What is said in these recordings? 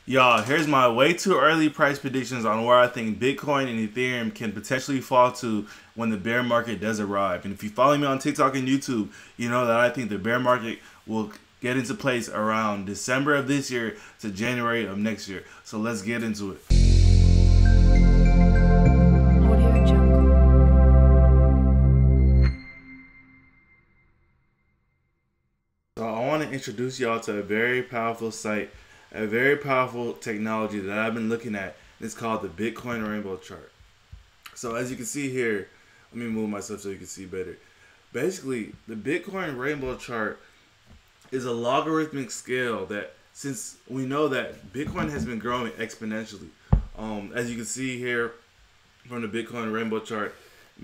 Y'all, here's my way too early price predictions on where I think Bitcoin and Ethereum can potentially fall to when the bear market does arrive. And if you follow me on TikTok and YouTube, you know that I think the bear market will get into place around December of this year to January of next year. So let's get into it. Audio Jungle. So I want to introduce y'all to a very powerful site, a very powerful technology that I've been looking at. It's called the Bitcoin Rainbow Chart. So as you can see here, let me move myself so you can see better. Basically, the Bitcoin Rainbow Chart is a logarithmic scale that, since we know that Bitcoin has been growing exponentially, as you can see here from the Bitcoin Rainbow Chart,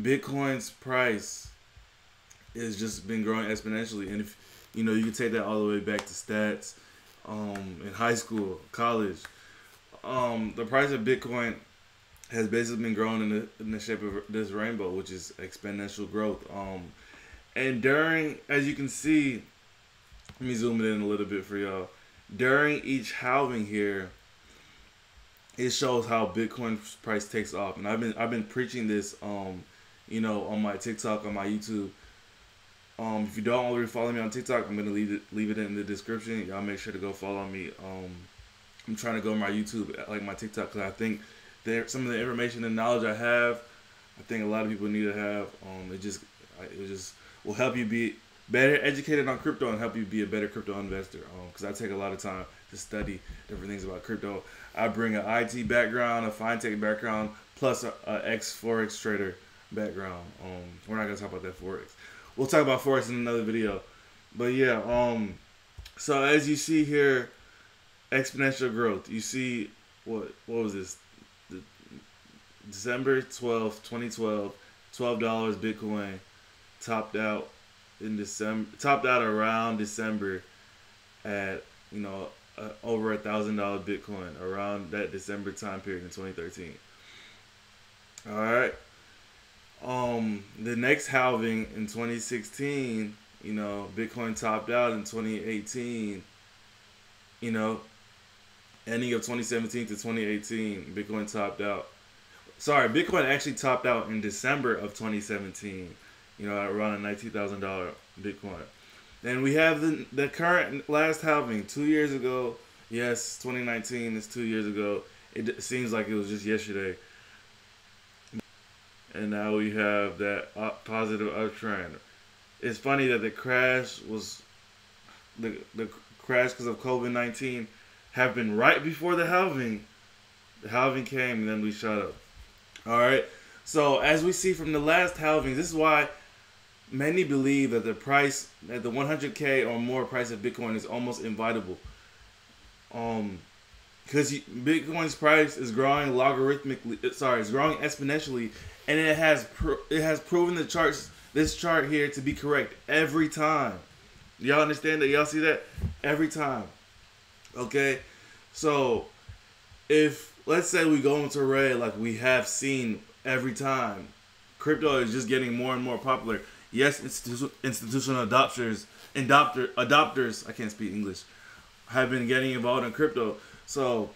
Bitcoin's price has just been growing exponentially. And if you know, you can take that all the way back to stats in high school, college. The price of Bitcoin has basically been growing in the shape of this rainbow, which is exponential growth. And during, as you can see, let me zoom it in a little bit for y'all. During each halving here, it shows how Bitcoin's price takes off. And I've been preaching this, you know, on my TikTok, on my YouTube. If you don't already follow me on TikTok, I'm gonna leave it in the description. Y'all make sure to go follow me. I'm trying to go on my YouTube, like my TikTok, because I think some of the information and knowledge I have, I think a lot of people need to have. It just will help you be better educated on crypto and help you be a better crypto investor. Because I take a lot of time to study different things about crypto. I bring an IT background, a fintech background, plus a ex-forex trader background. We're not gonna talk about that forex. We'll talk about forex in another video. But yeah, so as you see here, exponential growth. You see what was this? December 12th, 2012, $12 Bitcoin topped out in December, topped out around December at, you know, over $1,000 Bitcoin around that December time period in 2013. All right. The next halving in 2016, you know, Bitcoin topped out in 2018, you know, ending of 2017 to 2018, Bitcoin topped out. Sorry, Bitcoin actually topped out in December of 2017, you know, around a $19,000 Bitcoin. Then we have the current last halving 2 years ago. Yes, 2019 is 2 years ago. It seems like it was just yesterday. And now we have that positive uptrend. It's funny that the crash was the crash because of COVID-19 happened right before the halving. The halving came and then we shot up. All right. So as we see from the last halving, this is why many believe that the price at the 100K or more price of Bitcoin is almost inevitable. Because Bitcoin's price is growing logarithmically. Sorry, it's growing exponentially, and it has proven this chart here to be correct every time. Y'all understand that? Y'all see that every time. Okay, so if let's say we go into red like we have seen every time, crypto is just getting more and more popular. Yes, institutional adopters, I can't speak English, have been getting involved in crypto. So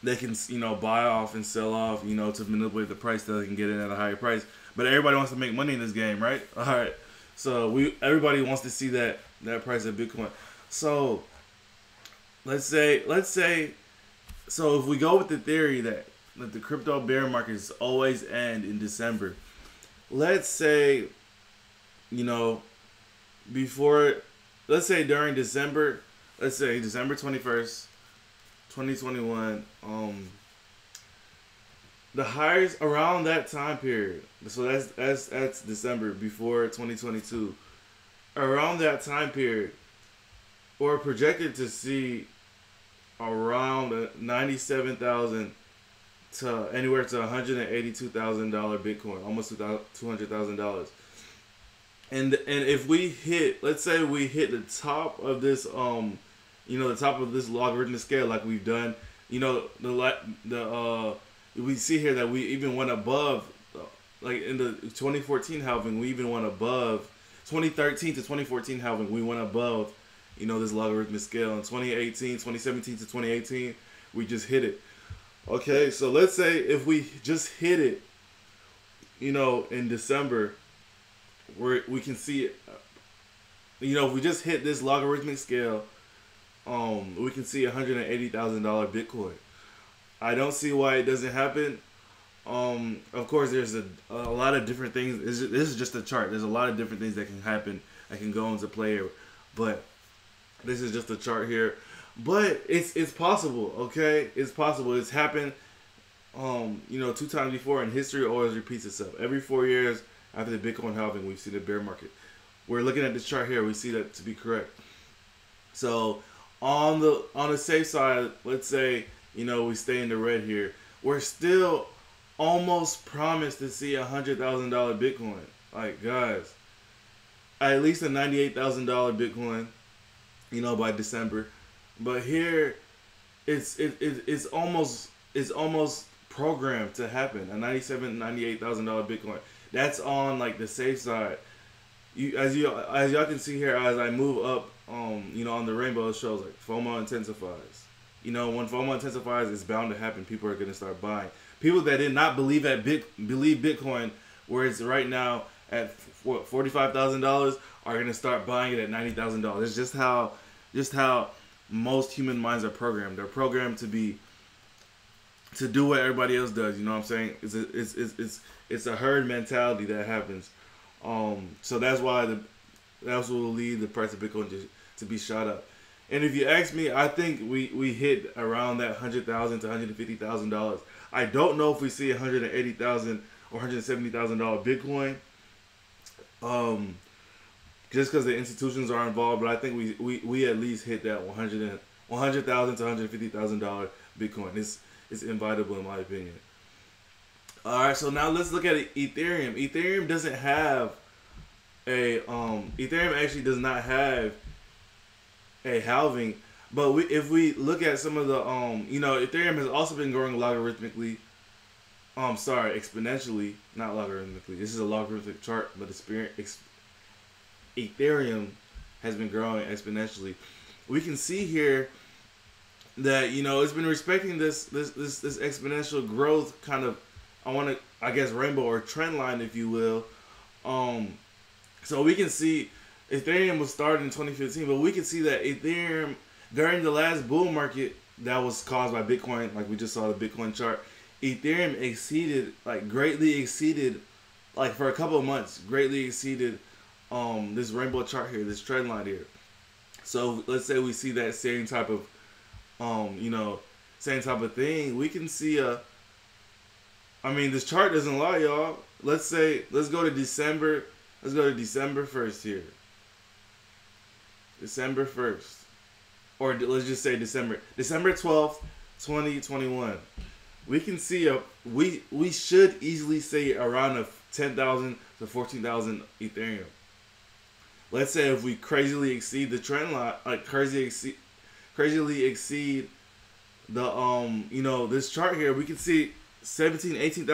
they can, you know, buy off and sell off, you know, to manipulate the price so they can get in at a higher price. But everybody wants to make money in this game, right? All right. So everybody wants to see that price of Bitcoin. So let's say, so if we go with the theory that the crypto bear markets always end in December, let's say, you know, let's say during December, let's say December 21st, 2021, the highest around that time period, so that's December before 2022, around that time period, we're projected to see around 97,000 to anywhere to $182,000 Bitcoin, almost $200,000. And if we hit, let's say we hit the top of this, you know, the top of this logarithmic scale, like we've done, you know, we see here that we even went above, like in the 2014 halving, we even went above 2013 to 2014 halving, we went above, you know, this logarithmic scale. In 2017 to 2018, we just hit it. Okay, so let's say if we just hit it, you know, in December, where we can see it, you know, if we just hit this logarithmic scale, we can see $180,000 Bitcoin. I don't see why it doesn't happen. Of course, there's a lot of different things. This is just a chart. There's a lot of different things that can happen, that can go into play here. But this is just a chart here. But it's possible, okay? It's possible. It's happened, you know, 2 times before, and history always repeats itself. Every 4 years after the Bitcoin halving, we've seen a bear market. We're looking at this chart here. We see that to be correct. So on the safe side, let's say, you know, we stay in the red here. We're still almost promised to see $100,000 Bitcoin. Like, guys, at least a $98,000 Bitcoin, you know, by December. But here, it's almost programmed to happen. A $98,000 Bitcoin. That's on like the safe side. As y'all can see here, as I move up, you know, on the rainbow, it shows like FOMO intensifies. You know, when FOMO intensifies, it's bound to happen. People are gonna start buying. People that did not believe Bitcoin, where it's right now at $45,000, are gonna start buying it at $90,000. It's just how most human minds are programmed. They're programmed to do what everybody else does. You know what I'm saying? It's a herd mentality that happens. So that's why that's what will lead the price of Bitcoin to be shot up. And if you ask me, I think we hit around that $100,000 to $150,000. I don't know if we see $180,000 or $170,000 Bitcoin. Just because the institutions are involved, but I think we at least hit that $100,000 to $150,000 Bitcoin. It's inevitable in my opinion. All right, so now let's look at Ethereum. Ethereum doesn't have Ethereum actually does not have a halving, but if we look at some of the you know, Ethereum has also been growing logarithmically. Exponentially, not logarithmically. This is a logarithmic chart, but Ethereum has been growing exponentially. We can see here that, you know, it's been respecting this exponential growth kind of, I guess, rainbow or trend line, if you will. So we can see Ethereum was started in 2015, but we can see that Ethereum during the last bull market that was caused by Bitcoin, like we just saw the Bitcoin chart, Ethereum greatly exceeded, like for a couple of months, greatly exceeded this rainbow chart here, this trend line here. So let's say we see that same type of you know, same type of thing. We can see this chart doesn't lie, y'all. Let's go to December. Let's go to December 1st here. December 1st. Or let's just say December 12th, 2021. We can see we should easily see around 10,000 to 14,000 Ethereum. Let's say if we crazily exceed the trend line, like crazily exceed the you know, this chart here, we can see $18,000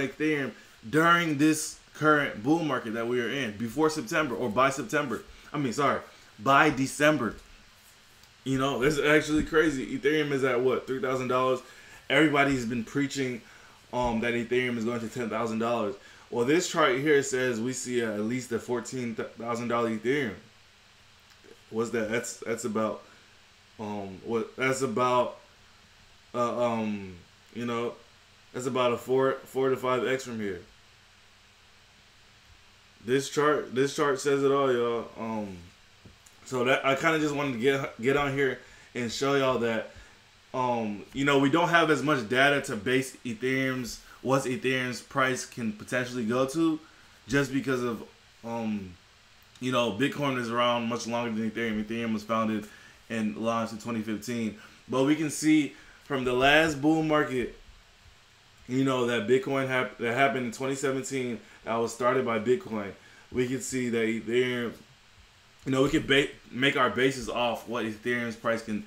Ethereum during this current bull market that we are in before September, or by September. By December. You know, this is actually crazy. Ethereum is at what, $3,000? Everybody's been preaching that Ethereum is going to $10,000. Well, this chart here says we see at least a $14,000 Ethereum. What's that? That's about you know, that's about a 4 to 5x from here. This chart says it all, y'all. So that I kind of just wanted to get on here and show y'all that you know, we don't have as much data to base what Ethereum's price can potentially go to, just because of you know, Bitcoin is around much longer than Ethereum. Ethereum was founded and launched in 2015. But we can see from the last bull market, you know, that Bitcoin that happened in 2017, that was started by Bitcoin. We can see that Ethereum, you know, we can make our basis off what Ethereum's price can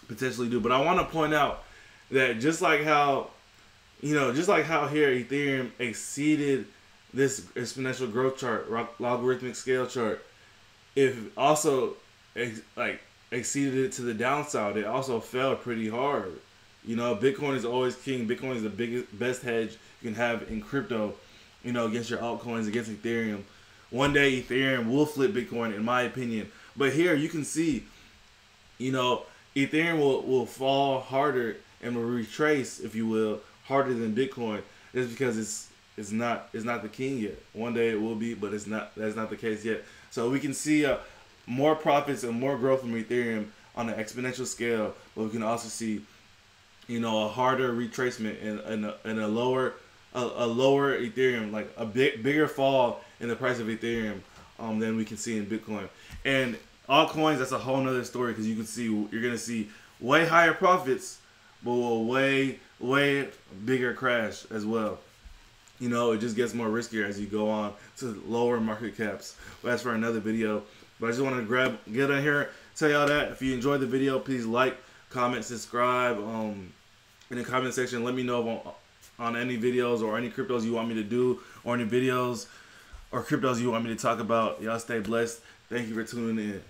potentially do. But I want to point out that just like how here Ethereum exceeded this exponential growth chart, logarithmic scale chart, if also exceeded it to the downside. It also fell pretty hard. You know, Bitcoin is always king. Bitcoin is the best hedge you can have in crypto, you know, against your altcoins, against Ethereum. One day Ethereum will flip Bitcoin, in my opinion. But here you can see, you know, Ethereum will fall harder and will retrace, if you will, harder than Bitcoin, just because it's not the king yet. One day it will be, but it's not. That's not the case yet. So we can see more profits and more growth from Ethereum on an exponential scale, but we can also see, you know, a harder retracement and a lower Ethereum, like a bigger fall in the price of Ethereum than we can see in Bitcoin. And altcoins, that's a whole nother story, because you can see, you're gonna see way higher profits, but a way bigger crash as well. You know, it just gets more riskier as you go on to lower market caps. But that's for another video. But I just want to get in here, tell y'all that if you enjoyed the video, please like, comment, subscribe. In the comment section, let me know on any videos or any cryptos you want me to do, or any videos or cryptos you want me to talk about. Y'all stay blessed. Thank you for tuning in.